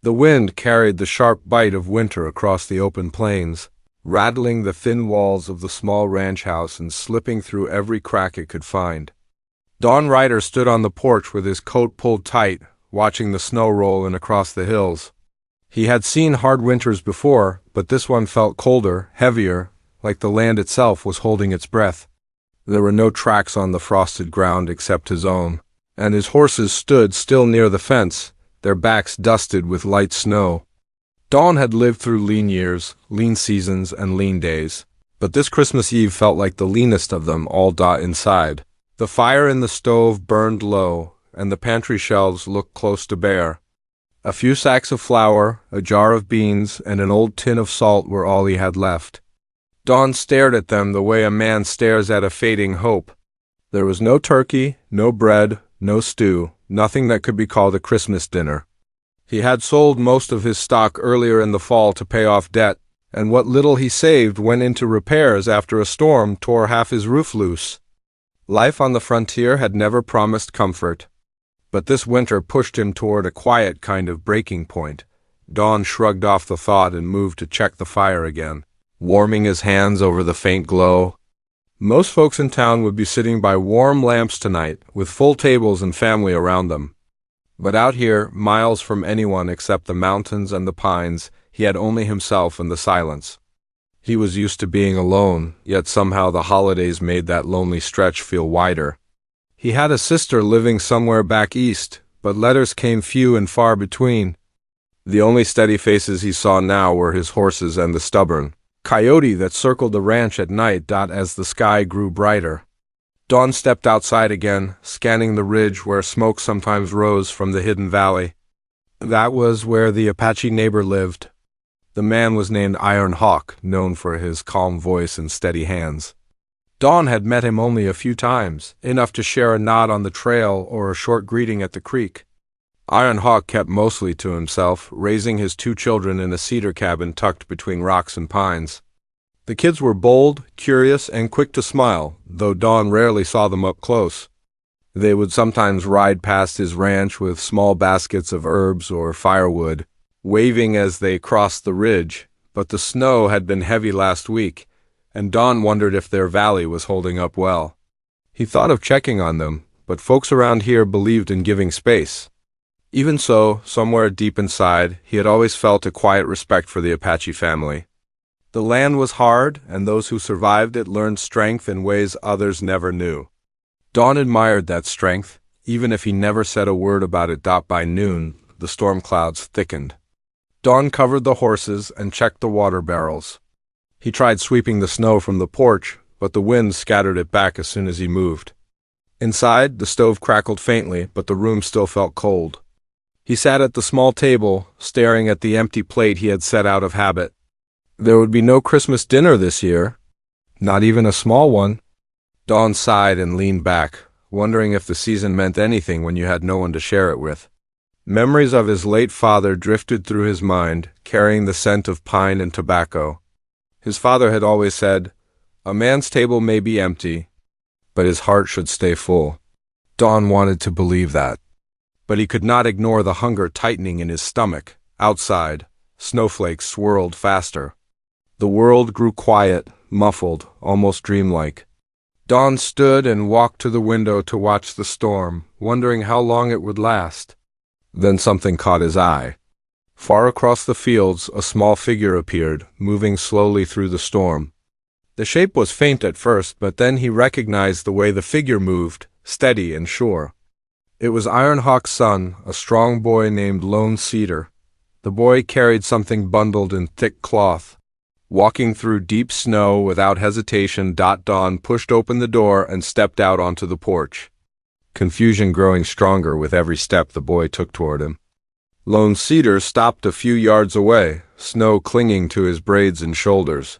The wind carried the sharp bite of winter across the open plains, rattling the thin walls of the small ranch house and slipping through every crack it could find. Don Ryder stood on the porch with his coat pulled tight, watching the snow roll in across the hills. He had seen hard winters before, but this one felt colder, heavier, like the land itself was holding its breath. There were no tracks on the frosted ground except his own, and his horses stood still near the fence, their backs dusted with light snow. Don had lived through lean years, lean seasons, and lean days, but this Christmas Eve felt like the leanest of them all inside. The fire in the stove burned low, and the pantry shelves looked close to bare. A few sacks of flour, a jar of beans, and an old tin of salt were all he had left. Don stared at them the way a man stares at a fading hope. There was no turkey, no bread, no stew, nothing that could be called a Christmas dinner. He had sold most of his stock earlier in the fall to pay off debt, and what little he saved went into repairs after a storm tore half his roof loose. Life on the frontier had never promised comfort, but this winter pushed him toward a quiet kind of breaking point. Don shrugged off the thought and moved to check the fire again, warming his hands over the faint glow. Most folks in town would be sitting by warm lamps tonight, with full tables and family around them. But out here, miles from anyone except the mountains and the pines, he had only himself and the silence. He was used to being alone, yet somehow the holidays made that lonely stretch feel wider. He had a sister living somewhere back east, but letters came few and far between. The only steady faces he saw now were his horses and the stubborn coyote that circled the ranch at night as the sky grew brighter. Don stepped outside again, scanning the ridge where smoke sometimes rose from the hidden valley. That was where the Apache neighbor lived. The man was named Iron Hawk, known for his calm voice and steady hands. Don had met him only a few times, enough to share a nod on the trail or a short greeting at the creek. Iron Hawk kept mostly to himself, raising his 2 children in a cedar cabin tucked between rocks and pines. The kids were bold, curious, and quick to smile, though Don rarely saw them up close. They would sometimes ride past his ranch with small baskets of herbs or firewood, waving as they crossed the ridge, but the snow had been heavy last week, and Don wondered if their valley was holding up well. He thought of checking on them, but folks around here believed in giving space. Even so, somewhere deep inside, he had always felt a quiet respect for the Apache family. The land was hard, and those who survived it learned strength in ways others never knew. Don admired that strength, even if he never said a word about it. By noon, the storm clouds thickened. Don covered the horses and checked the water barrels. He tried sweeping the snow from the porch, but the wind scattered it back as soon as he moved. Inside, the stove crackled faintly, but the room still felt cold. He sat at the small table, staring at the empty plate he had set out of habit. There would be no Christmas dinner this year, not even a small one. Don sighed and leaned back, wondering if the season meant anything when you had no one to share it with. Memories of his late father drifted through his mind, carrying the scent of pine and tobacco. His father had always said, "A man's table may be empty, but his heart should stay full." Don wanted to believe that, but he could not ignore the hunger tightening in his stomach. Outside, snowflakes swirled faster. The world grew quiet, muffled, almost dreamlike. Don stood and walked to the window to watch the storm, wondering how long it would last. Then something caught his eye. Far across the fields, a small figure appeared, moving slowly through the storm. The shape was faint at first, but then he recognized the way the figure moved, steady and sure. It was Iron Hawk's son, a strong boy named Lone Cedar. The boy carried something bundled in thick cloth. Walking through deep snow without hesitation, Don pushed open the door and stepped out onto the porch, confusion growing stronger with every step the boy took toward him. Lone Cedar stopped a few yards away, snow clinging to his braids and shoulders.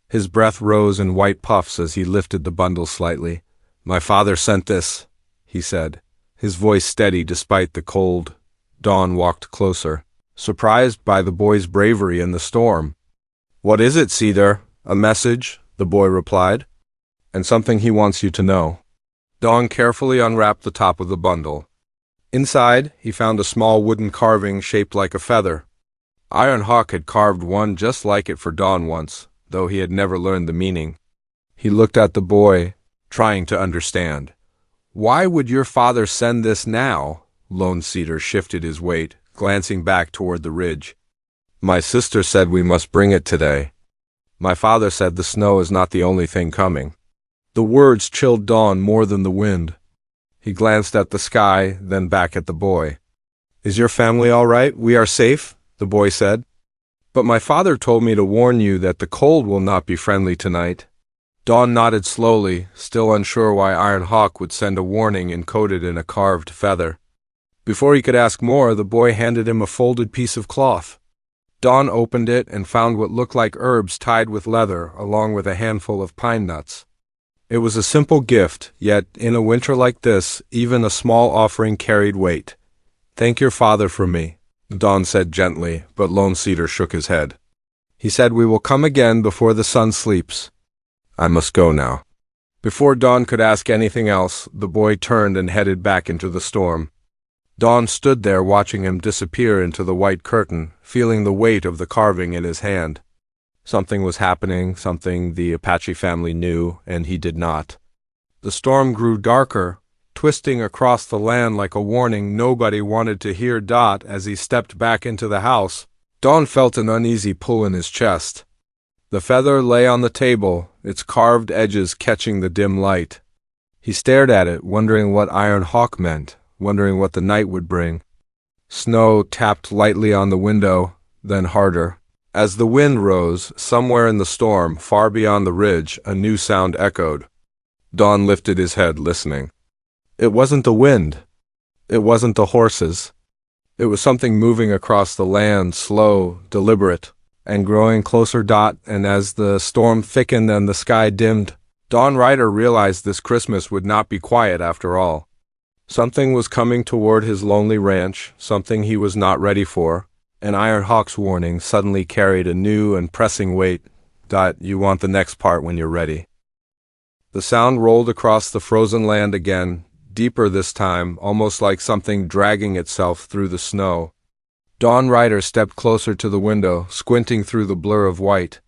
His breath rose in white puffs as he lifted the bundle slightly. "My father sent this," he said, his voice steady despite the cold. Don walked closer, surprised by the boy's bravery in the storm. "What is it, Cedar?" "A message," the boy replied, "and something he wants you to know." Don carefully unwrapped the top of the bundle. Inside, he found a small wooden carving shaped like a feather. Iron Hawk had carved one just like it for Dawn once, though he had never learned the meaning. He looked at the boy, trying to understand. "Why would your father send this now?" Lone Cedar shifted his weight, glancing back toward the ridge. "My sister said we must bring it today. My father said the snow is not the only thing coming." The words chilled Dawn more than the wind. He glanced at the sky, then back at the boy. "Is your family all right? We are safe," the boy said. "But my father told me to warn you that the cold will not be friendly tonight." Dawn nodded slowly, still unsure why Iron Hawk would send a warning encoded in a carved feather. Before he could ask more, the boy handed him a folded piece of cloth. Dawn opened it and found what looked like herbs tied with leather, along with a handful of pine nuts. It was a simple gift, yet in a winter like this, even a small offering carried weight. "Thank your father for me," Dawn said gently, but Lone Cedar shook his head. "He said we will come again before the sun sleeps. I must go now." Before Dawn could ask anything else, the boy turned and headed back into the storm. Dawn stood there watching him disappear into the white curtain, feeling the weight of the carving in his hand. Something was happening, something the Apache family knew, and he did not. The storm grew darker, twisting across the land like a warning nobody wanted to hear. As he stepped back into the house, Dawn felt an uneasy pull in his chest. The feather lay on the table, its carved edges catching the dim light. He stared at it, wondering what Iron Hawk meant, wondering what the night would bring. Snow tapped lightly on the window, then harder. As the wind rose, somewhere in the storm, far beyond the ridge, a new sound echoed. Dawn lifted his head, listening. It wasn't the wind. It wasn't the horses. It was something moving across the land, slow, deliberate, and growing closer. And as the storm thickened and the sky dimmed, Dawn Ryder realized this Christmas would not be quiet after all. Something was coming toward his lonely ranch, something he was not ready for. And Iron Hawk's warning suddenly carried a new and pressing weight. You want the next part when you're ready. The sound rolled across the frozen land again, deeper this time, almost like something dragging itself through the snow. Dawn Ryder stepped closer to the window, squinting through the blur of white.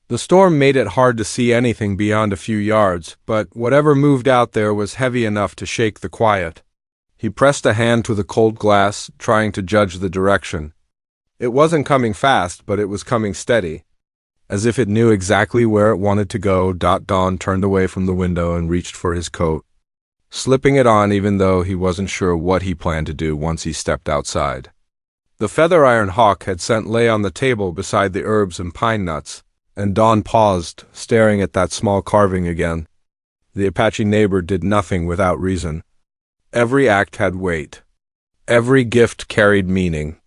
The storm made it hard to see anything beyond a few yards, but whatever moved out there was heavy enough to shake the quiet. He pressed a hand to the cold glass, trying to judge the direction. It wasn't coming fast, but it was coming steady, as if it knew exactly where it wanted to go. Dawn turned away from the window and reached for his coat, slipping it on even though he wasn't sure what he planned to do once he stepped outside. The feather Iron Hawk had sent lay on the table beside the herbs and pine nuts, and Dawn paused, staring at that small carving again. The Apache neighbor did nothing without reason. Every act had weight. Every gift carried meaning.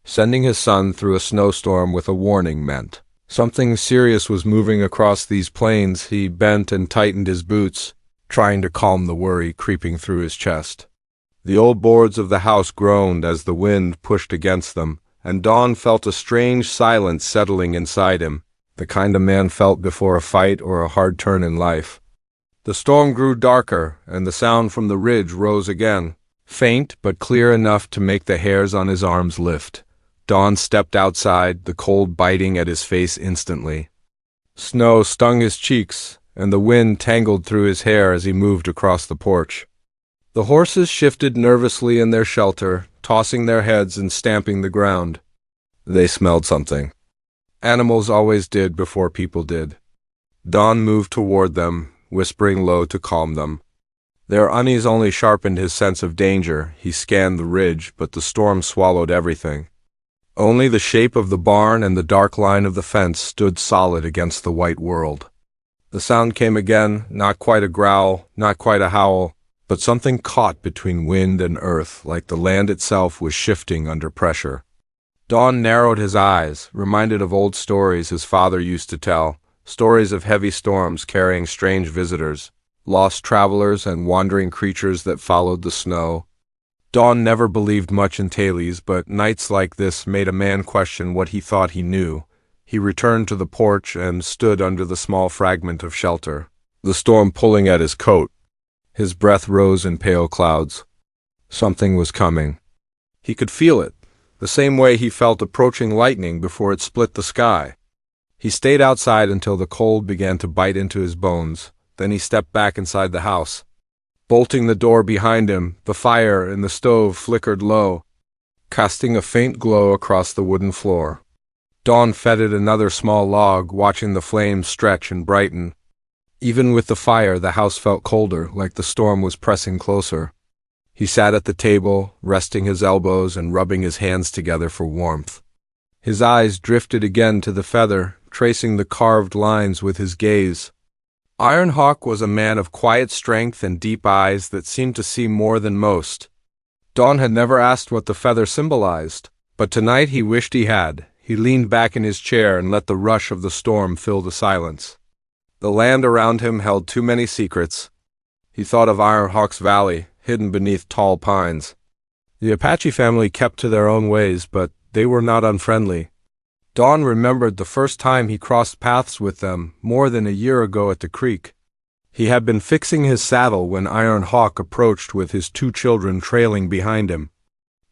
Sending his son through a snowstorm with a warning meant something serious was moving across these plains. He bent and tightened his boots, trying to calm the worry creeping through his chest. The old boards of the house groaned as the wind pushed against them, and Dawn felt a strange silence settling inside him, the kind a man felt before a fight or a hard turn in life. The storm grew darker, and the sound from the ridge rose again, faint but clear enough to make the hairs on his arms lift. Dawn stepped outside, the cold biting at his face instantly. Snow stung his cheeks, and the wind tangled through his hair as he moved across the porch. The horses shifted nervously in their shelter, tossing their heads and stamping the ground. They smelled something. Animals always did before people did. Dawn moved toward them, whispering low to calm them. Their unease only sharpened his sense of danger. He scanned the ridge, but the storm swallowed everything. Only the shape of the barn and the dark line of the fence stood solid against the white world. The sound came again, not quite a growl, not quite a howl, but something caught between wind and earth, like the land itself was shifting under pressure. Dawn narrowed his eyes, reminded of old stories his father used to tell, stories of heavy storms carrying strange visitors, lost travelers and wandering creatures that followed the snow. Dawn never believed much in tales, but nights like this made a man question what he thought he knew. He returned to the porch and stood under the small fragment of shelter, the storm pulling at his coat. His breath rose in pale clouds. Something was coming. He could feel it, the same way he felt approaching lightning before it split the sky. He stayed outside until the cold began to bite into his bones. Then he stepped back inside the house. Bolting the door behind him, the fire in the stove flickered low, casting a faint glow across the wooden floor. Dawn fetted another small log, watching the flames stretch and brighten. Even with the fire, the house felt colder, like the storm was pressing closer. He sat at the table, resting his elbows and rubbing his hands together for warmth. His eyes drifted again to the feather, tracing the carved lines with his gaze. Ironhawk was a man of quiet strength and deep eyes that seemed to see more than most. Dawn had never asked what the feather symbolized, but tonight he wished he had. He leaned back in his chair and let the rush of the storm fill the silence. The land around him held too many secrets. He thought of Ironhawk's valley, hidden beneath tall pines. The Apache family kept to their own ways, but they were not unfriendly. Dawn remembered the first time he crossed paths with them, more than a year ago at the creek. He had been fixing his saddle when Ironhawk approached with his 2 children trailing behind him.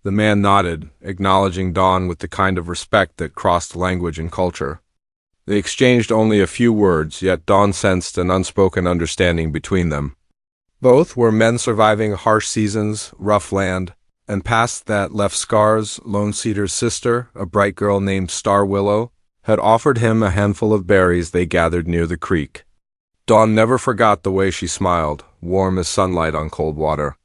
The man nodded, acknowledging Dawn with the kind of respect that crossed language and culture. They exchanged only a few words, yet Dawn sensed an unspoken understanding between them. Both were men surviving harsh seasons, rough land, and past that left scars. Lone Cedar's sister, a bright girl named Star Willow, had offered him a handful of berries they gathered near the creek. Dawn never forgot the way she smiled, warm as sunlight on cold water.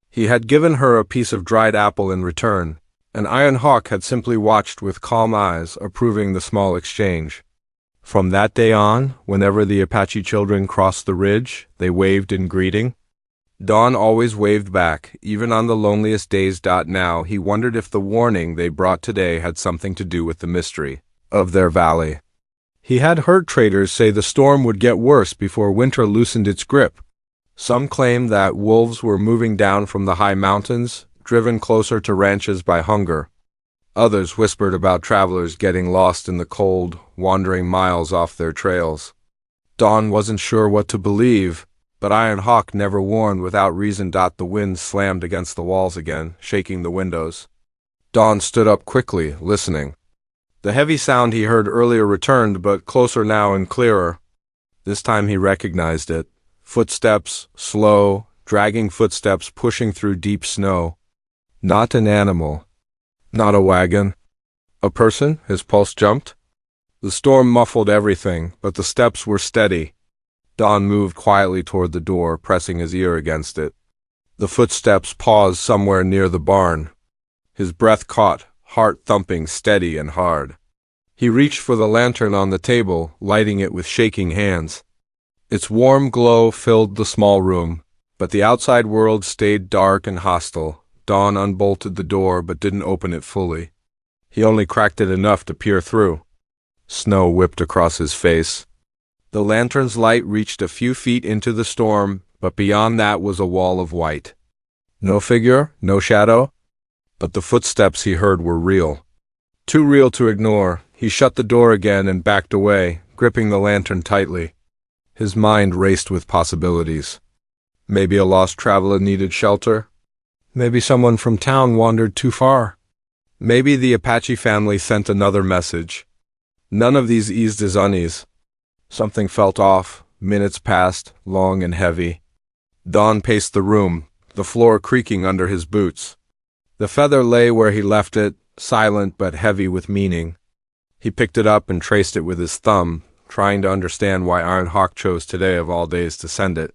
He had given her a piece of dried apple in return, and Ironhawk had simply watched with calm eyes, approving the small exchange. From that day on, whenever the Apache children crossed the ridge, they waved in greeting. Dawn always waved back, even on the loneliest days. Now he wondered if the warning they brought today had something to do with the mystery of their valley. He had heard traders say the storm would get worse before winter loosened its grip. Some claimed that wolves were moving down from the high mountains, driven closer to ranches by hunger. Others whispered about travelers getting lost in the cold, wandering miles off their trails. Dawn wasn't sure what to believe, but Ironhawk never warned without reason. The wind slammed against the walls again, shaking the windows. Dawn stood up quickly, listening. The heavy sound he heard earlier returned, but closer now and clearer. This time he recognized it. Footsteps, slow, dragging footsteps pushing through deep snow. Not an animal. Not a wagon. A person? His pulse jumped. The storm muffled everything, but the steps were steady. Dawn moved quietly toward the door, pressing his ear against it. The footsteps paused somewhere near the barn. His breath caught, heart thumping steady and hard. He reached for the lantern on the table, lighting it with shaking hands. Its warm glow filled the small room, but the outside world stayed dark and hostile. Dawn unbolted the door but didn't open it fully. He only cracked it enough to peer through. Snow whipped across his face. The lantern's light reached a few feet into the storm, but beyond that was a wall of white. No figure, no shadow, but the footsteps he heard were real. Too real to ignore. He shut the door again and backed away, gripping the lantern tightly. His mind raced with possibilities. Maybe a lost traveler needed shelter. Maybe someone from town wandered too far. Maybe the Apache family sent another message. None of these eased his unease. Something felt off. Minutes passed, long and heavy. Dawn paced the room, the floor creaking under his boots. The feather lay where he left it, silent but heavy with meaning. He picked it up and traced it with his thumb, trying to understand why Ironhawk chose today of all days to send it.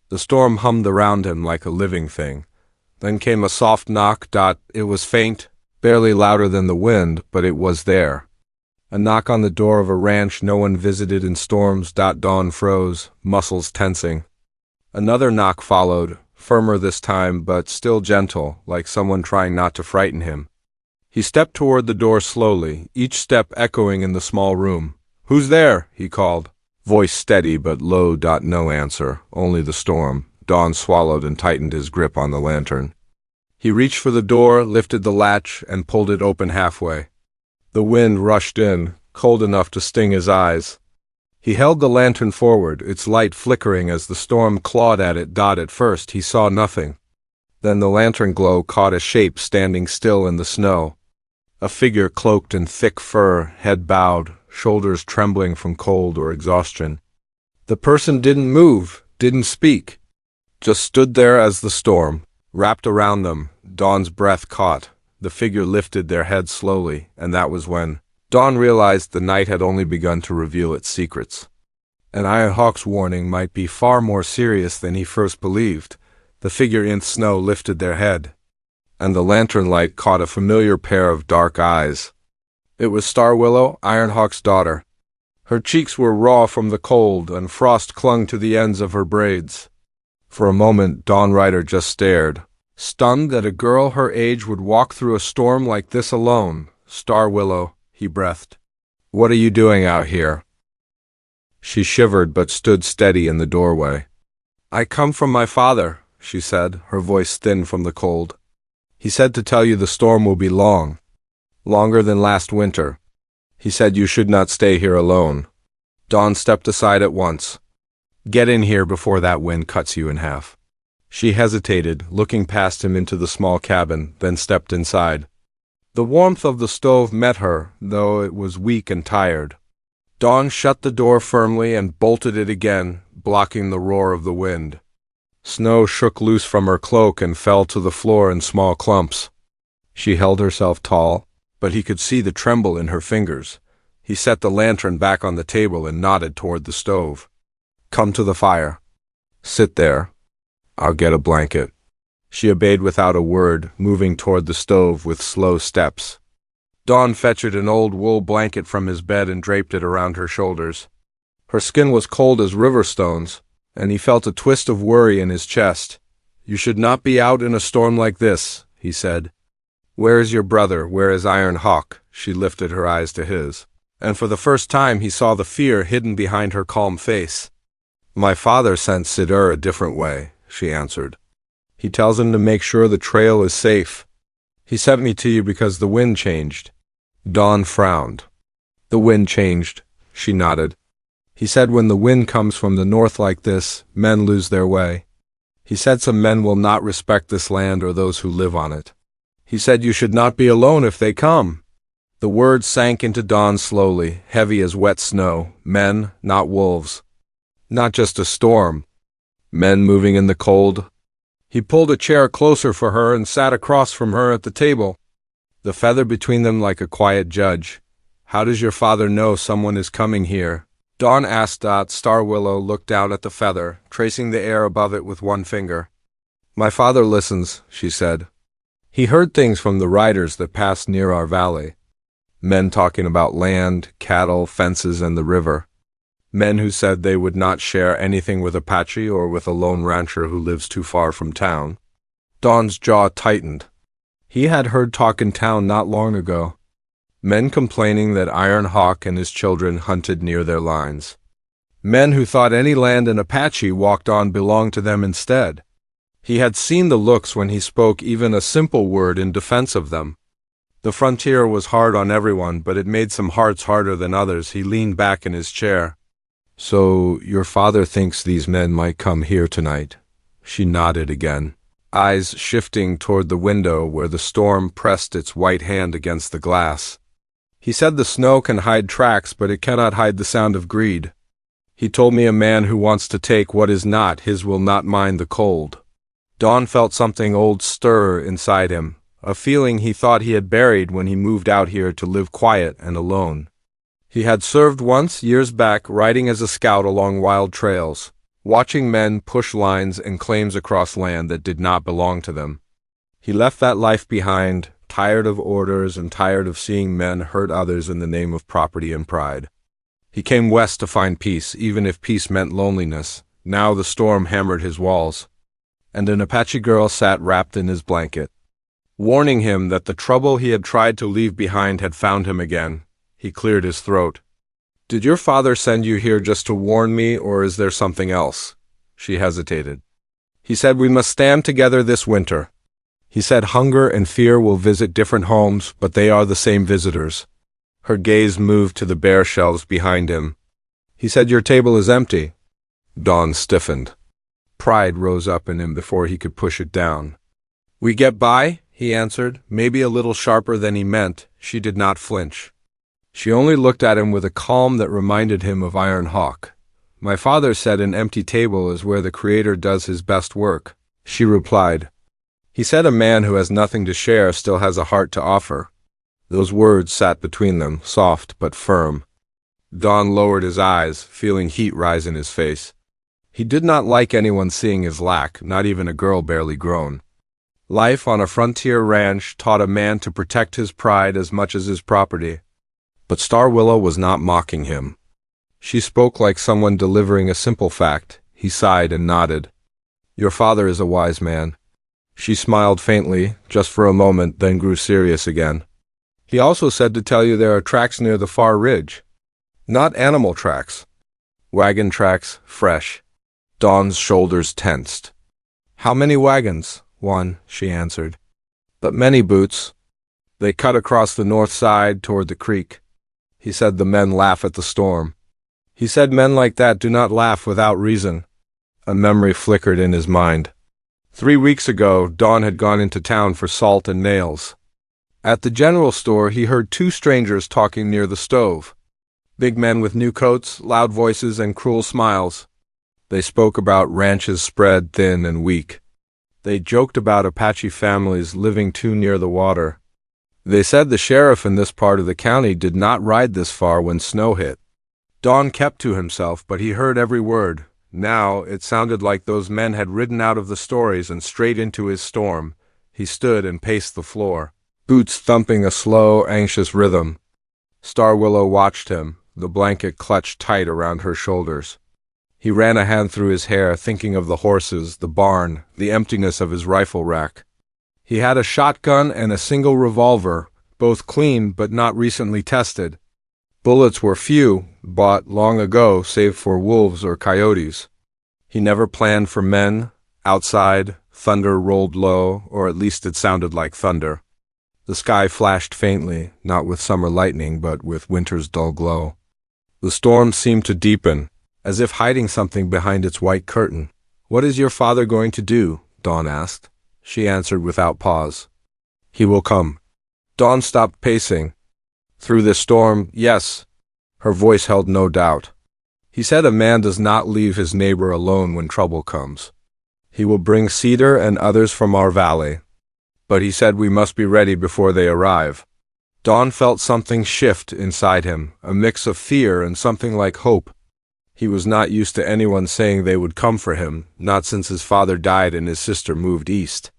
The storm hummed around him like a living thing. Then came a soft knock. It was faint, barely louder than the wind, but it was there. A knock on the door of a ranch no one visited in storms. Dawn froze, muscles tensing. Another knock followed, firmer this time, but still gentle, like someone trying not to frighten him. He stepped toward the door slowly, each step echoing in the small room. "Who's there?" he called. Voice steady but low. No answer, only the storm. Dawn swallowed and tightened his grip on the lantern. He reached for the door, lifted the latch, and pulled it open halfway. The wind rushed in, cold enough to sting his eyes. He held the lantern forward, its light flickering as the storm clawed at it. At first he saw nothing. Then the lantern glow caught a shape standing still in the snow. A figure cloaked in thick fur, head bowed, shoulders trembling from cold or exhaustion. The person didn't move, didn't speak, just stood there as the storm wrapped around them. Dawn's breath caught. The figure lifted their head slowly, and that was when Dawn realized the night had only begun to reveal its secrets. And Iron Hawk's warning might be far more serious than he first believed. The figure in snow lifted their head, and the lantern light caught a familiar pair of dark eyes. It was Starwillow, Ironhawk's daughter. Her cheeks were raw from the cold, and frost clung to the ends of her braids. For a moment, Dawn Rider just stared, stunned that a girl her age would walk through a storm like this alone. "Starwillow," he breathed. "What are you doing out here?" She shivered but stood steady in the doorway. "I come from my father," she said, her voice thin from the cold. "He said to tell you the storm will be long, longer than last winter. He said you should not stay here alone." Dawn stepped aside at once. "Get in here before that wind cuts you in half." She hesitated, looking past him into the small cabin, then stepped inside. The warmth of the stove met her, though it was weak and tired. Dawn shut the door firmly and bolted it again, blocking the roar of the wind. Snow shook loose from her cloak and fell to the floor in small clumps. She held herself tall, but he could see the tremble in her fingers. He set the lantern back on the table and nodded toward the stove. "Come to the fire. Sit there. I'll get a blanket." She obeyed without a word, moving toward the stove with slow steps. Dawn fetched an old wool blanket from his bed and draped it around her shoulders. Her skin was cold as river stones, and he felt a twist of worry in his chest. "You should not be out in a storm like this," he said. "Where is your brother? Where is Iron Hawk?" She lifted her eyes to his, and for the first time he saw the fear hidden behind her calm face. "My father sent Sidur a different way," she answered. "He tells him to make sure the trail is safe. He sent me to you because the wind changed." Dawn frowned. "The wind changed," she nodded. "He said when the wind comes from the north like this, men lose their way. He said some men will not respect this land or those who live on it. He said you should not be alone if they come." The words sank into Dawn slowly, heavy as wet snow. Men, not wolves. Not just a storm. Men moving in the cold. He pulled a chair closer for her and sat across from her at the table, the feather between them like a quiet judge. "How does your father know someone is coming here?" Dawn asked. Starwillow looked down at the feather, tracing the air above it with one finger. "My father listens," she said. "He heard things from the riders that passed near our valley. Men talking about land, cattle, fences, and the river. Men who said they would not share anything with Apache or with a lone rancher who lives too far from town." Dawn's jaw tightened. He had heard talk in town not long ago. Men complaining that Iron Hawk and his children hunted near their lines. Men who thought any land an Apache walked on belonged to them instead. He had seen the looks when he spoke even a simple word in defense of them. The frontier was hard on everyone, but it made some hearts harder than others. He leaned back in his chair. "So your father thinks these men might come here tonight?" She nodded again, eyes shifting toward the window where the storm pressed its white hand against the glass. "He said the snow can hide tracks, but it cannot hide the sound of greed. He told me a man who wants to take what is not his will not mind the cold." Dawn felt something old stir inside him, a feeling he thought he had buried when he moved out here to live quiet and alone. He had served once, years back, riding as a scout along wild trails, watching men push lines and claims across land that did not belong to them. He left that life behind, tired of orders and tired of seeing men hurt others in the name of property and pride. He came west to find peace, even if peace meant loneliness. Now the storm hammered his walls, and an Apache girl sat wrapped in his blanket, warning him that the trouble he had tried to leave behind had found him again. He cleared his throat. "Did your father send you here just to warn me, or is there something else?" She hesitated. "He said we must stand together this winter. He said hunger and fear will visit different homes, but they are the same visitors." Her gaze moved to the bare shelves behind him. "He said your table is empty." Dawn stiffened. Pride rose up in him before he could push it down. We get by, he answered, maybe a little sharper than he meant. She did not flinch. She only looked at him with a calm that reminded him of Iron Hawk. My father said an empty table is where the Creator does his best work, she replied. He said a man who has nothing to share still has a heart to offer. Those words sat between them, soft but firm. Don lowered his eyes, feeling heat rise in his face. He did not like anyone seeing his lack, not even a girl barely grown. Life on a frontier ranch taught a man to protect his pride as much as his property. But Star Willow was not mocking him. She spoke like someone delivering a simple fact. He sighed and nodded. Your father is a wise man. She smiled faintly, just for a moment, then grew serious again. He also said to tell you there are tracks near the far ridge. Not animal tracks. Wagon tracks, fresh. Dawn's shoulders tensed. How many wagons? One, she answered. But many boots. They cut across the north side toward the creek. He said the men laugh at the storm. He said men like that do not laugh without reason. A memory flickered in his mind. 3 weeks ago, Don had gone into town for salt and nails. At the general store, he heard 2 strangers talking near the stove. Big men with new coats, loud voices, and cruel smiles. They spoke about ranches spread thin and weak. They joked about Apache families living too near the water. They said the sheriff in this part of the county did not ride this far when snow hit. Don kept to himself, but he heard every word. Now it sounded like those men had ridden out of the stories and straight into his storm. He stood and paced the floor, boots thumping a slow, anxious rhythm. Star Willow watched him, the blanket clutched tight around her shoulders. He ran a hand through his hair, thinking of the horses, the barn, the emptiness of his rifle rack. He had a shotgun and a single revolver, both clean but not recently tested. Bullets were few, bought long ago save for wolves or coyotes. He never planned for men. Outside, thunder rolled low, or at least it sounded like thunder. The sky flashed faintly, not with summer lightning but with winter's dull glow. The storm seemed to deepen, as if hiding something behind its white curtain. What is your father going to do? Dawn asked. She answered without pause. He will come. Dawn stopped pacing. Through this storm, yes. Her voice held no doubt. He said a man does not leave his neighbor alone when trouble comes. He will bring cedar and others from our valley. But he said we must be ready before they arrive. Dawn felt something shift inside him, a mix of fear and something like hope. He was not used to anyone saying they would come for him, not since his father died and his sister moved east.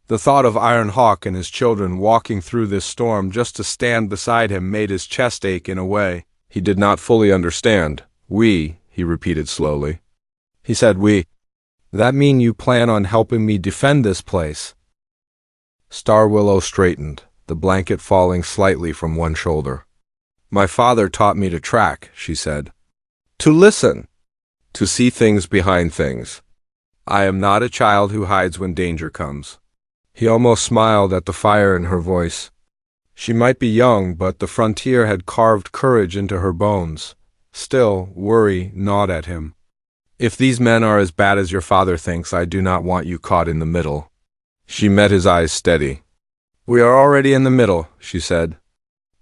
The thought of Iron Hawk and his children walking through this storm just to stand beside him made his chest ache in a way he did not fully understand. We, he repeated slowly. He said we. That mean you plan on helping me defend this place? Star Willow straightened, the blanket falling slightly from one shoulder. My father taught me to track, she said. To listen. To see things behind things. I am not a child who hides when danger comes. He almost smiled at the fire in her voice. She might be young, but the frontier had carved courage into her bones. Still, worry gnawed at him. If these men are as bad as your father thinks, I do not want you caught in the middle. She met his eyes steady. We are already in the middle, she said.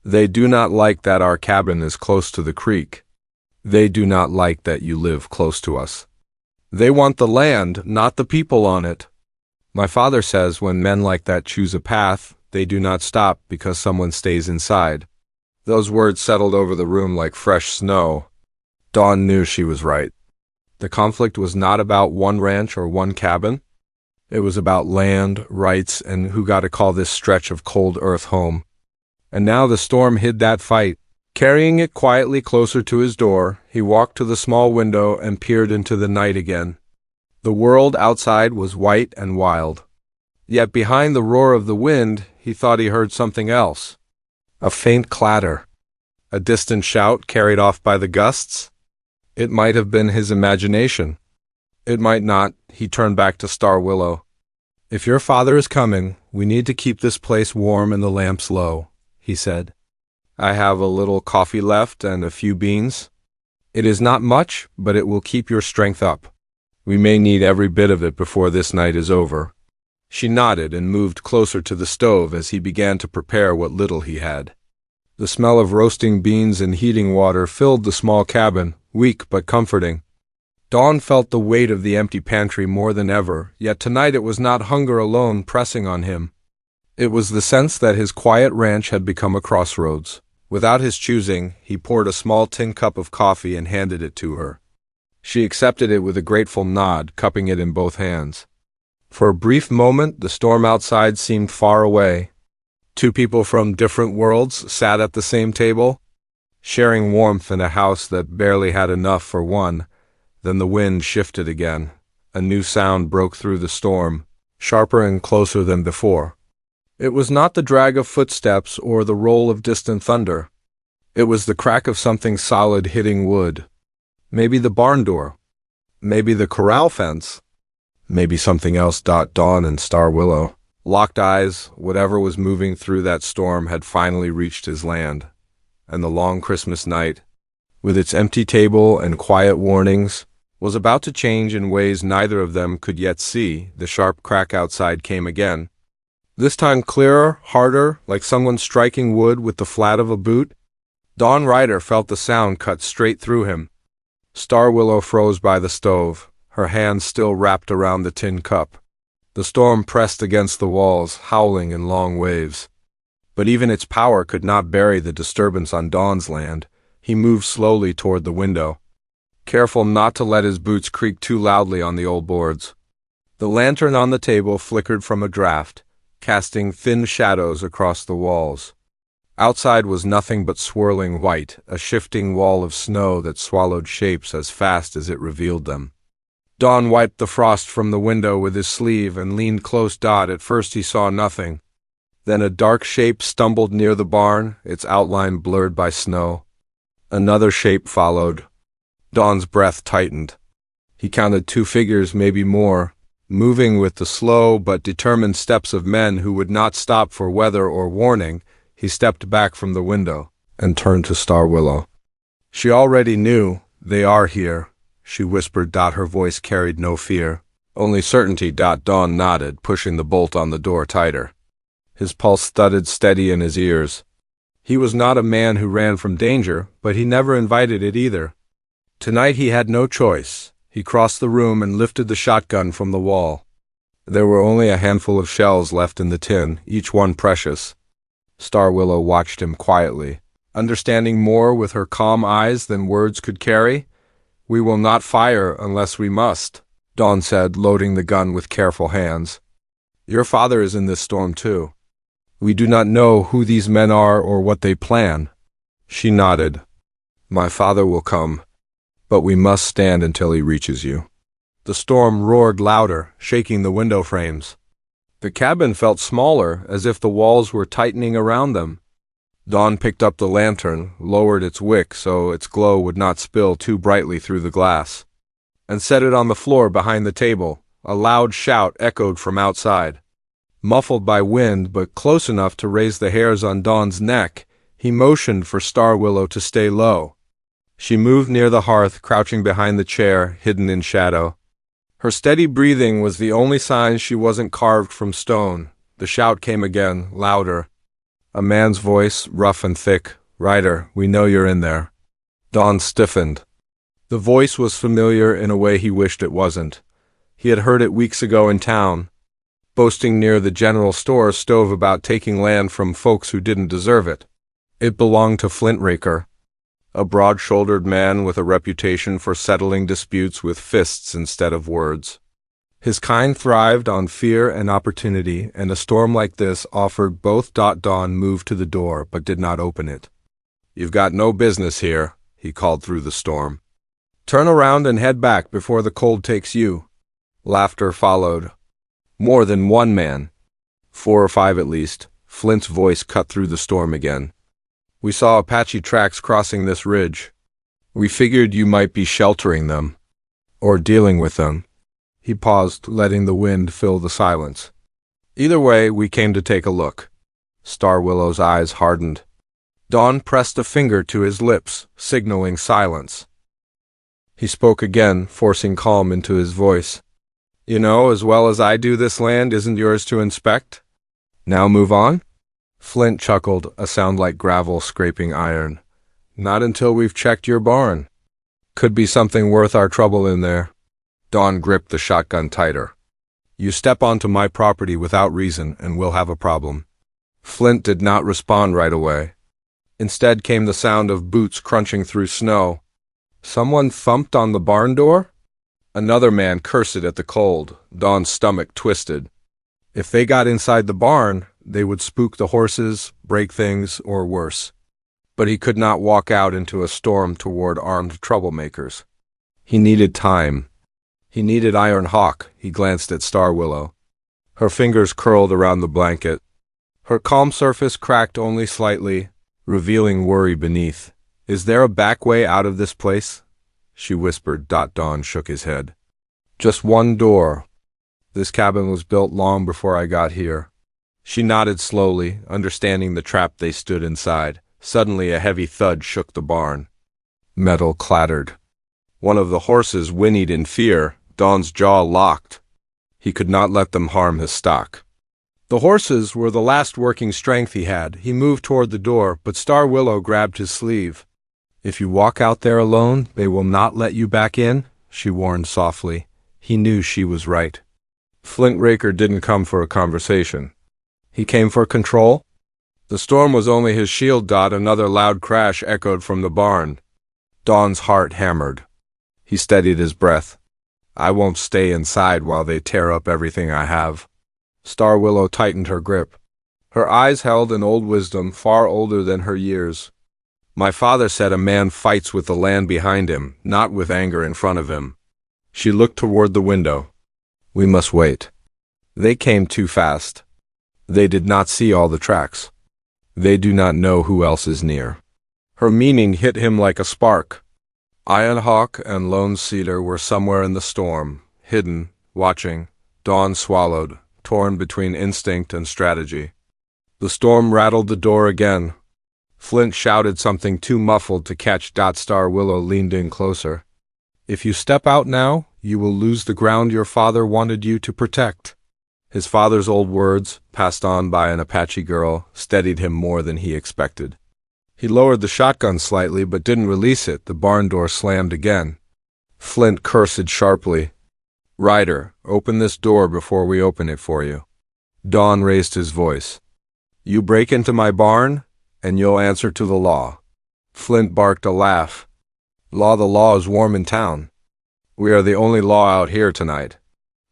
They do not like that our cabin is close to the creek. They do not like that you live close to us. They want the land, not the people on it. My father says when men like that choose a path, they do not stop because someone stays inside. Those words settled over the room like fresh snow. Dawn knew she was right. The conflict was not about one ranch or one cabin. It was about land, rights, and who got to call this stretch of cold earth home. And now the storm hid that fight. Carrying it quietly closer to his door, he walked to the small window and peered into the night again. The world outside was white and wild. Yet behind the roar of the wind, he thought he heard something else. A faint clatter. A distant shout carried off by the gusts. It might have been his imagination. It might not. He turned back to Star Willow. If your father is coming, we need to keep this place warm and the lamps low, he said. I have a little coffee left and a few beans. It is not much, but it will keep your strength up. We may need every bit of it before this night is over. She nodded and moved closer to the stove as he began to prepare what little he had. The smell of roasting beans and heating water filled the small cabin, weak but comforting. Dawn felt the weight of the empty pantry more than ever, yet tonight it was not hunger alone pressing on him. It was the sense that his quiet ranch had become a crossroads. Without his choosing, he poured a small tin cup of coffee and handed it to her. She accepted it with a grateful nod, cupping it in both hands. For a brief moment, the storm outside seemed far away. Two people from different worlds sat at the same table, sharing warmth in a house that barely had enough for one. Then the wind shifted again. A new sound broke through the storm, sharper and closer than before. It was not the drag of footsteps or the roll of distant thunder. It was the crack of something solid hitting wood. Maybe the barn door. Maybe the corral fence. Maybe something else. Dawn and Star Willow locked eyes. Whatever was moving through that storm had finally reached his land. And the long Christmas night, with its empty table and quiet warnings, was about to change in ways neither of them could yet see. The sharp crack outside came again. This time clearer, harder, like someone striking wood with the flat of a boot. Dawn Ryder felt the sound cut straight through him. Star Willow froze by the stove, her hands still wrapped around the tin cup. The storm pressed against the walls, howling in long waves. But even its power could not bury the disturbance on Dawn's land. He moved slowly toward the window, careful not to let his boots creak too loudly on the old boards. The lantern on the table flickered from a draft, casting thin shadows across the walls. Outside was nothing but swirling white, a shifting wall of snow that swallowed shapes as fast as it revealed them. Dawn wiped the frost from the window with his sleeve and leaned close. At first he saw nothing. Then a dark shape stumbled near the barn, its outline blurred by snow. Another shape followed. Dawn's breath tightened. He counted 2 figures, maybe more, moving with the slow but determined steps of men who would not stop for weather or warning. He stepped back from the window and turned to Star Willow. She already knew. They are here, she whispered. Her voice carried no fear, only certainty. Dawn nodded, pushing the bolt on the door tighter. His pulse thudded steady in his ears. He was not a man who ran from danger, but he never invited it either. Tonight he had no choice. He crossed the room and lifted the shotgun from the wall. There were only a handful of shells left in the tin, each one precious. Star Willow watched him quietly, understanding more with her calm eyes than words could carry. "We will not fire unless we must," Dawn said, loading the gun with careful hands. "Your father is in this storm too. We do not know who these men are or what they plan." She nodded. "My father will come, but we must stand until he reaches you." The storm roared louder, shaking the window frames. The cabin felt smaller, as if the walls were tightening around them. Dawn picked up the lantern, lowered its wick so its glow would not spill too brightly through the glass, and set it on the floor behind the table. A loud shout echoed from outside. Muffled by wind, but close enough to raise the hairs on Dawn's neck, he motioned for Star Willow to stay low. She moved near the hearth, crouching behind the chair, hidden in shadow. Her steady breathing was the only sign she wasn't carved from stone. The shout came again, louder. A man's voice, rough and thick. "Ryder, we know you're in there." Dawn stiffened. The voice was familiar in a way he wished it wasn't. He had heard it weeks ago in town, boasting near the general store stove about taking land from folks who didn't deserve it. It belonged to Flint Raker, a broad-shouldered man with a reputation for settling disputes with fists instead of words. His kind thrived on fear and opportunity, and a storm like this offered both. Dawn moved to the door, but did not open it. "You've got no business here," he called through the storm. "Turn around and head back before the cold takes you." Laughter followed. More than one man. 4 or 5 at least. Flint's voice cut through the storm again. "We saw Apache tracks crossing this ridge. We figured you might be sheltering them, or dealing with them." He paused, letting the wind fill the silence. "Either way, we came to take a look." Star Willow's eyes hardened. Dawn pressed a finger to his lips, signaling silence. He spoke again, forcing calm into his voice. You know as well as I do this land isn't yours to inspect. Now move on? Flint chuckled, a sound like gravel scraping iron. Not until we've checked your barn. Could be something worth our trouble in there. Dawn gripped the shotgun tighter. You step onto my property without reason, and we'll have a problem. Flint did not respond right away. Instead came the sound of boots crunching through snow. Someone thumped on the barn door? Another man cursed at the cold. Dawn's stomach twisted. If they got inside the barn, they would spook the horses, break things, or worse. But he could not walk out into a storm toward armed troublemakers. He needed time. He needed Iron Hawk. He glanced at Star Willow. Her fingers curled around the blanket. Her calm surface cracked only slightly, revealing worry beneath. Is there a back way out of this place? She whispered. Dawn shook his head. Just one door. This cabin was built long before I got here. She nodded slowly, understanding the trap they stood inside. Suddenly a heavy thud shook the barn. Metal clattered. One of the horses whinnied in fear. Dawn's jaw locked. He could not let them harm his stock. The horses were the last working strength he had. He moved toward the door, but Star Willow grabbed his sleeve. If you walk out there alone, they will not let you back in, she warned softly. He knew she was right. Flint Raker didn't come for a conversation. He came for control? The storm was only his shield. Another loud crash echoed from the barn. Dawn's heart hammered. He steadied his breath. I won't stay inside while they tear up everything I have. Star Willow tightened her grip. Her eyes held an old wisdom far older than her years. My father said a man fights with the land behind him, not with anger in front of him. She looked toward the window. We must wait. They came too fast. They did not see all the tracks. They do not know who else is near. Her meaning hit him like a spark. Iron Hawk and Lone Cedar were somewhere in the storm, hidden, watching. Dawn swallowed, torn between instinct and strategy. The storm rattled the door again. Flint shouted something too muffled to catch. Star Willow leaned in closer. If you step out now, you will lose the ground your father wanted you to protect. His father's old words, passed on by an Apache girl, steadied him more than he expected. He lowered the shotgun slightly but didn't release it. The barn door slammed again. Flint cursed sharply. Ryder, open this door before we open it for you. Dawn raised his voice. You break into my barn, and you'll answer to the law. Flint barked a laugh. The law is warm in town. We are the only law out here tonight.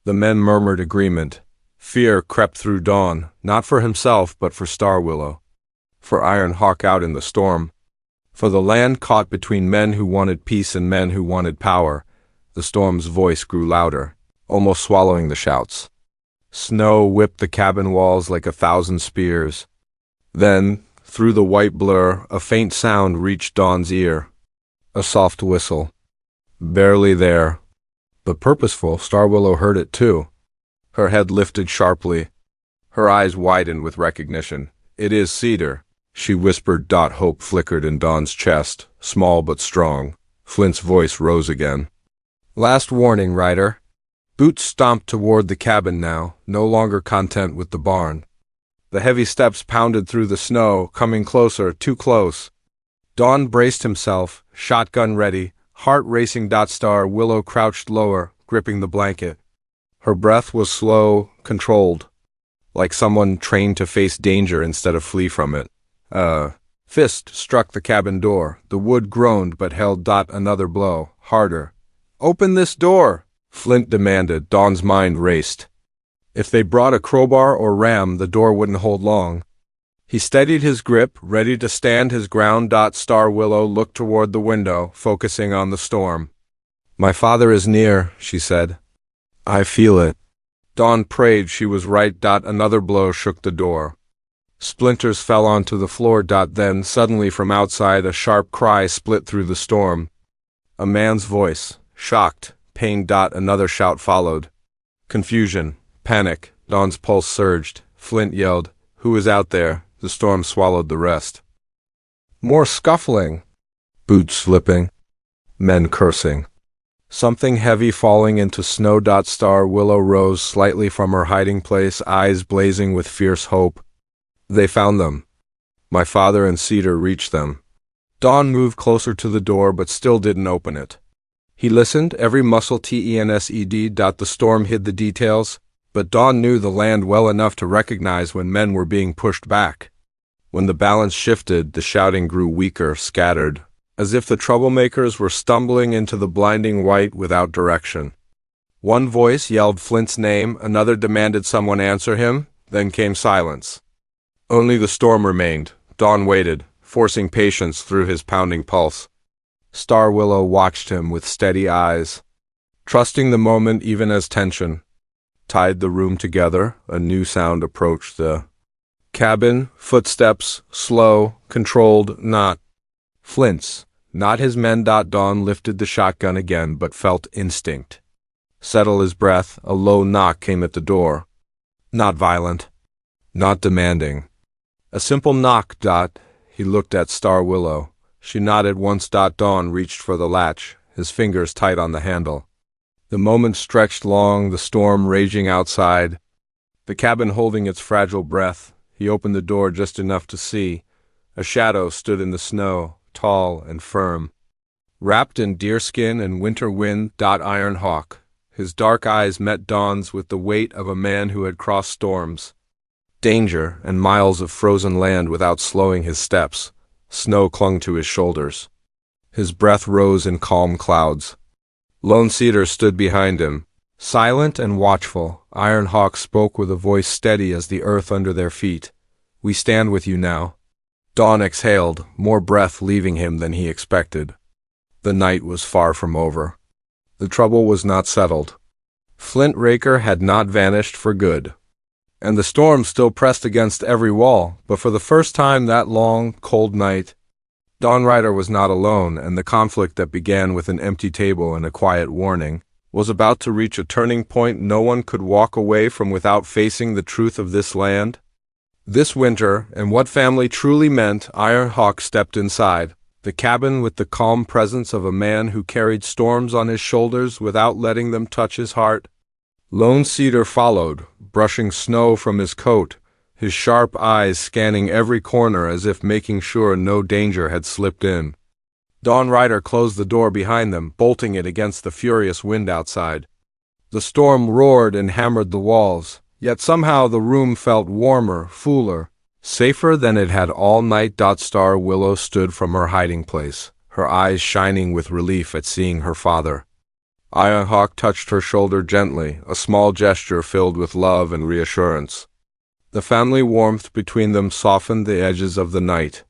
The men murmured agreement. Fear crept through Dawn, not for himself but for Star Willow. For Iron Hawk out in the storm. For the land caught between men who wanted peace and men who wanted power. The storm's voice grew louder, almost swallowing the shouts. Snow whipped the cabin walls like 1,000 spears. Then, through the white blur, a faint sound reached Dawn's ear. A soft whistle. Barely there, but purposeful. Star Willow heard it too. Her head lifted sharply. Her eyes widened with recognition. It is Cedar, she whispered. Hope flickered in Dawn's chest, small but strong. Flint's voice rose again. Last warning, Ryder. Boots stomped toward the cabin now, no longer content with the barn. The heavy steps pounded through the snow, coming closer, too close. Dawn braced himself, shotgun ready, heart racing. Star Willow crouched lower, gripping the blanket. Her breath was slow, controlled, like someone trained to face danger instead of flee from it. Fist struck the cabin door. The wood groaned but held. Another blow, harder. Open this door, Flint demanded. Dawn's mind raced. If they brought a crowbar or ram, the door wouldn't hold long. He steadied his grip, ready to stand his ground. Star Willow looked toward the window, focusing on the storm. My father is near, she said. I feel it. Dawn prayed she was right. Another blow shook the door. Splinters fell onto the floor. Then, suddenly from outside, a sharp cry split through the storm. A man's voice, shocked, pained. Another shout followed. Confusion, panic. Dawn's pulse surged. Flint yelled, Who is out there? The storm swallowed the rest. More scuffling. Boots slipping. Men cursing. Something heavy falling into snow. Star Willow rose slightly from her hiding place, eyes blazing with fierce hope. They found them. My father and Cedar reached them. Dawn moved closer to the door but still didn't open it. He listened, every muscle tensed. The storm hid the details, but Dawn knew the land well enough to recognize when men were being pushed back. When the balance shifted, the shouting grew weaker, scattered, as if the troublemakers were stumbling into the blinding white without direction. One voice yelled Flint's name, another demanded someone answer him, then came silence. Only the storm remained. Dawn waited, forcing patience through his pounding pulse. Star Willow watched him with steady eyes, trusting the moment even as tension tied the room together. A new sound approached the cabin, footsteps, slow, controlled, not Flint's, not his men. Dawn lifted the shotgun again, but felt instinct settle his breath. A low knock came at the door. Not violent, not demanding. A simple knock. He looked at Star Willow. She nodded once. Dawn reached for the latch, his fingers tight on the handle. The moment stretched long, the storm raging outside, the cabin holding its fragile breath. He opened the door just enough to see. A shadow stood in the snow, tall and firm, wrapped in deerskin and winter wind. Iron Hawk. His dark eyes met Dawn's with the weight of a man who had crossed storms, danger, and miles of frozen land without slowing his steps. Snow clung to his shoulders. His breath rose in calm clouds. Lone Cedar stood behind him, silent and watchful. Iron Hawk spoke with a voice steady as the earth under their feet. We stand with you now. Dawn exhaled, more breath leaving him than he expected. The night was far from over. The trouble was not settled. Flint Raker had not vanished for good. And the storm still pressed against every wall, but for the first time that long, cold night, Dawn Rider was not alone, and the conflict that began with an empty table and a quiet warning was about to reach a turning point no one could walk away from without facing the truth of this land. This winter, and what family truly meant. Iron Hawk stepped inside, the cabin with the calm presence of a man who carried storms on his shoulders without letting them touch his heart. Lone Cedar followed, brushing snow from his coat, his sharp eyes scanning every corner as if making sure no danger had slipped in. Dawn Rider closed the door behind them, bolting it against the furious wind outside. The storm roared and hammered the walls, yet somehow the room felt warmer, fuller, safer than it had all night. Star Willow stood from her hiding place, her eyes shining with relief at seeing her father. Iron Hawk touched her shoulder gently, a small gesture filled with love and reassurance. The family warmth between them softened the edges of the night.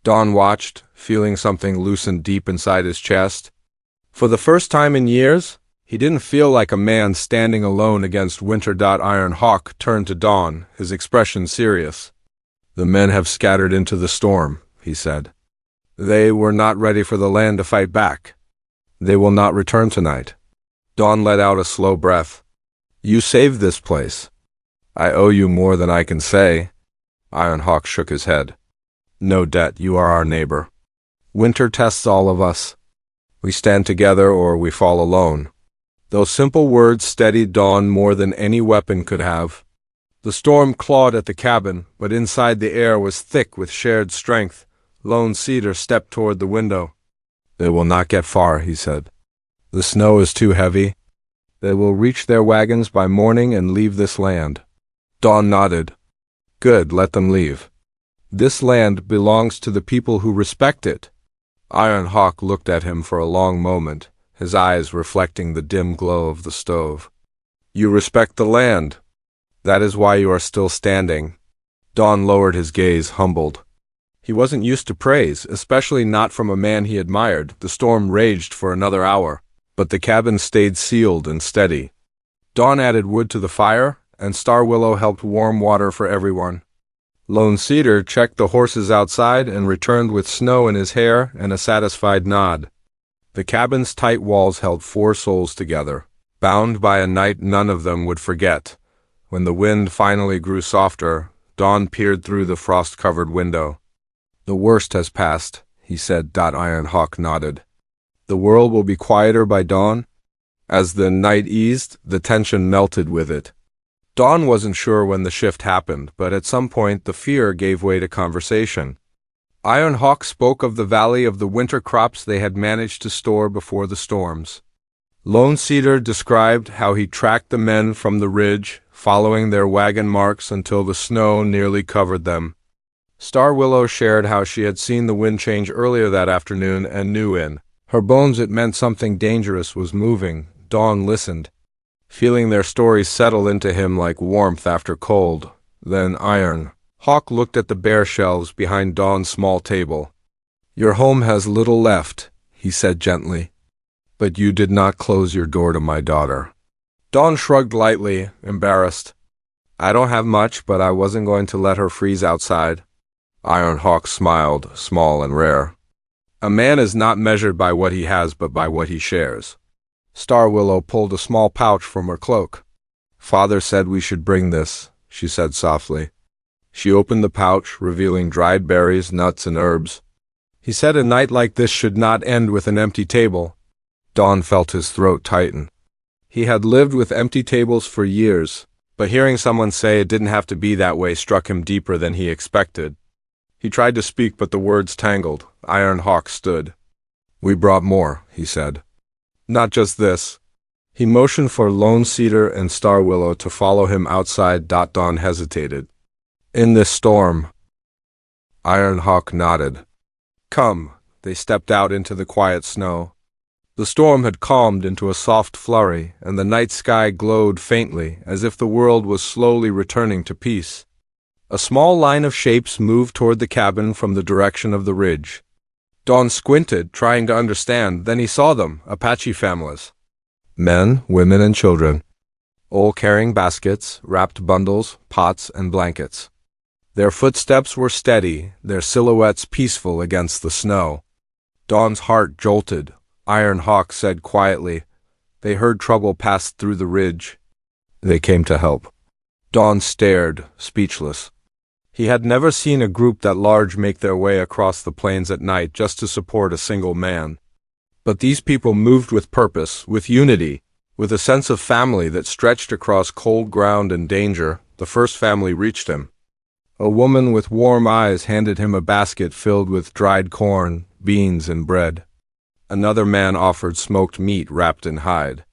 Dawn watched, feeling something loosen deep inside his chest. For the first time in years, he didn't feel like a man standing alone against winter. Iron Hawk turned to Dawn, his expression serious. The men have scattered into the storm, he said. They were not ready for the land to fight back. They will not return tonight. Dawn let out a slow breath. You saved this place. I owe you more than I can say. Iron Hawk shook his head. No debt, you are our neighbor. Winter tests all of us. We stand together or we fall alone. Those simple words steadied Dawn more than any weapon could have. The storm clawed at the cabin, but inside the air was thick with shared strength. Lone Cedar stepped toward the window. They will not get far, he said. The snow is too heavy. They will reach their wagons by morning and leave this land. Dawn nodded. Good, let them leave. This land belongs to the people who respect it. Iron Hawk looked at him for a long moment, his eyes reflecting the dim glow of the stove. You respect the land. That is why you are still standing. Dawn lowered his gaze, humbled. He wasn't used to praise, especially not from a man he admired. The storm raged for another hour, but the cabin stayed sealed and steady. Dawn added wood to the fire, and Star Willow helped warm water for everyone. Lone Cedar checked the horses outside and returned with snow in his hair and a satisfied nod. The cabin's tight walls held 4 souls together, bound by a night none of them would forget. When the wind finally grew softer, Dawn peered through the frost-covered window. The worst has passed, he said. Iron Hawk nodded. The world will be quieter by dawn, As the night eased, the tension melted with it. Dawn wasn't sure when the shift happened, but at some point the fear gave way to conversation. Iron Hawk spoke of the valley of the winter crops they had managed to store before the storms. Lone Cedar described how he tracked the men from the ridge, following their wagon marks until the snow nearly covered them. Star Willow shared how she had seen the wind change earlier that afternoon and knew in her bones it meant something dangerous was moving. Dawn listened, feeling their stories settle into him like warmth after cold. Then Iron Hawk looked at the bare shelves behind Dawn's small table. "Your home has little left," he said gently, "but you did not close your door to my daughter." Dawn shrugged lightly, embarrassed. "I don't have much, but I wasn't going to let her freeze outside." Iron Hawk smiled, small and rare. "A man is not measured by what he has, but by what he shares." Star Willow pulled a small pouch from her cloak. "Father said we should bring this," she said softly. She opened the pouch, revealing dried berries, nuts, and herbs. "He said a night like this should not end with an empty table." Dawn felt his throat tighten. He had lived with empty tables for years, but hearing someone say it didn't have to be that way struck him deeper than he expected. He tried to speak, but the words tangled. Iron Hawk stood. "We brought more," he said. "Not just this." He motioned for Lone Cedar and Star Willow to follow him outside. Dawn hesitated. "In this storm." Iron Hawk nodded. "Come." They stepped out into the quiet snow. The storm had calmed into a soft flurry, and the night sky glowed faintly, as if the world was slowly returning to peace. A small line of shapes moved toward the cabin from the direction of the ridge. Dawn squinted, trying to understand. Then he saw them, Apache families. Men, women, and children, all carrying baskets, wrapped bundles, pots, and blankets. Their footsteps were steady, their silhouettes peaceful against the snow. Dawn's heart jolted. Iron Hawk said quietly, "They heard trouble passed through the ridge. They came to help." Dawn stared, speechless. He had never seen a group that large make their way across the plains at night just to support a single man. But these people moved with purpose, with unity, with a sense of family that stretched across cold ground and danger. The first family reached him. A woman with warm eyes handed him a basket filled with dried corn, beans, and bread. Another man offered smoked meat wrapped in hide.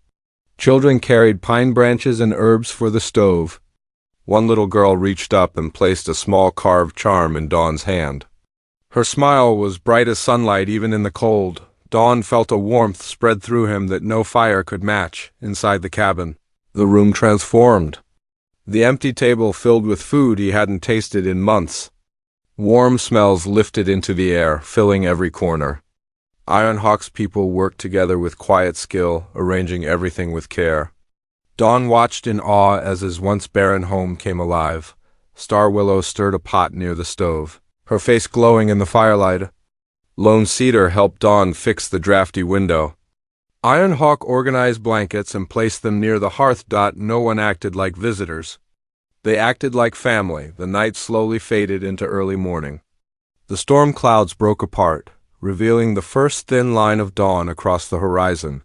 Children carried pine branches and herbs for the stove. One little girl reached up and placed a small carved charm in Dawn's hand. Her smile was bright as sunlight even in the cold. Dawn felt a warmth spread through him that no fire could match. Inside the cabin, the room transformed. The empty table filled with food he hadn't tasted in months. Warm smells lifted into the air, filling every corner. Iron Hawk's people worked together with quiet skill, arranging everything with care. Dawn watched in awe as his once barren home came alive. Star Willow stirred a pot near the stove, her face glowing in the firelight. Lone Cedar helped Dawn fix the drafty window. Iron Hawk organized blankets and placed them near the hearth. No one acted like visitors. They acted like family. The night slowly faded into early morning. The storm clouds broke apart, revealing the first thin line of dawn across the horizon.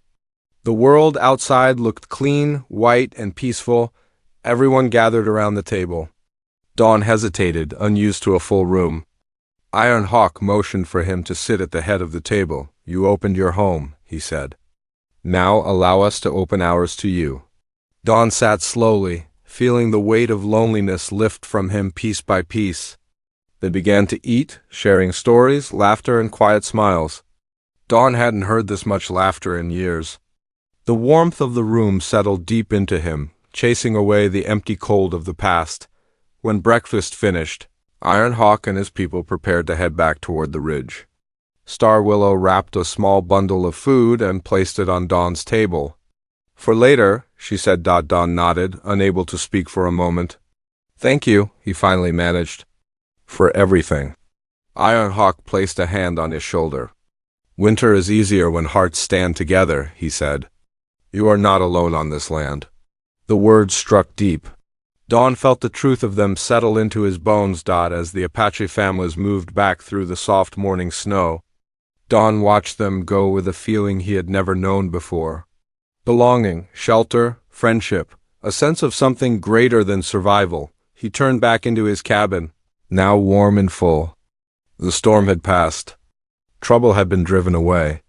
The world outside looked clean, white, and peaceful. Everyone gathered around the table. Dawn hesitated, unused to a full room. Iron Hawk motioned for him to sit at the head of the table. "You opened your home," he said. "Now allow us to open ours to you." Dawn sat slowly, feeling the weight of loneliness lift from him piece by piece. They began to eat, sharing stories, laughter, and quiet smiles. Dawn hadn't heard this much laughter in years. The warmth of the room settled deep into him, chasing away the empty cold of the past. When breakfast finished, Iron Hawk and his people prepared to head back toward the ridge. Star Willow wrapped a small bundle of food and placed it on Dawn's table. "For later," she said. Dawn nodded, unable to speak for a moment. "Thank you," he finally managed. "For everything." Iron Hawk placed a hand on his shoulder. "Winter is easier when hearts stand together," he said. "You are not alone on this land." The words struck deep. Dawn felt the truth of them settle into his bones. As the Apache families moved back through the soft morning snow, Dawn watched them go with a feeling he had never known before. Belonging, shelter, friendship, a sense of something greater than survival. He turned back into his cabin, now warm and full. The storm had passed. Trouble had been driven away.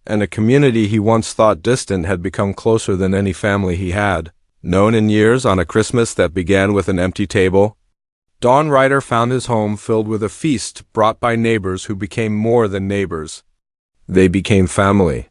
And a community he once thought distant had become closer than any family he had known in years. On a Christmas that began with an empty table, Dawn Ryder found his home filled with a feast brought by neighbors who became more than neighbors. They became family.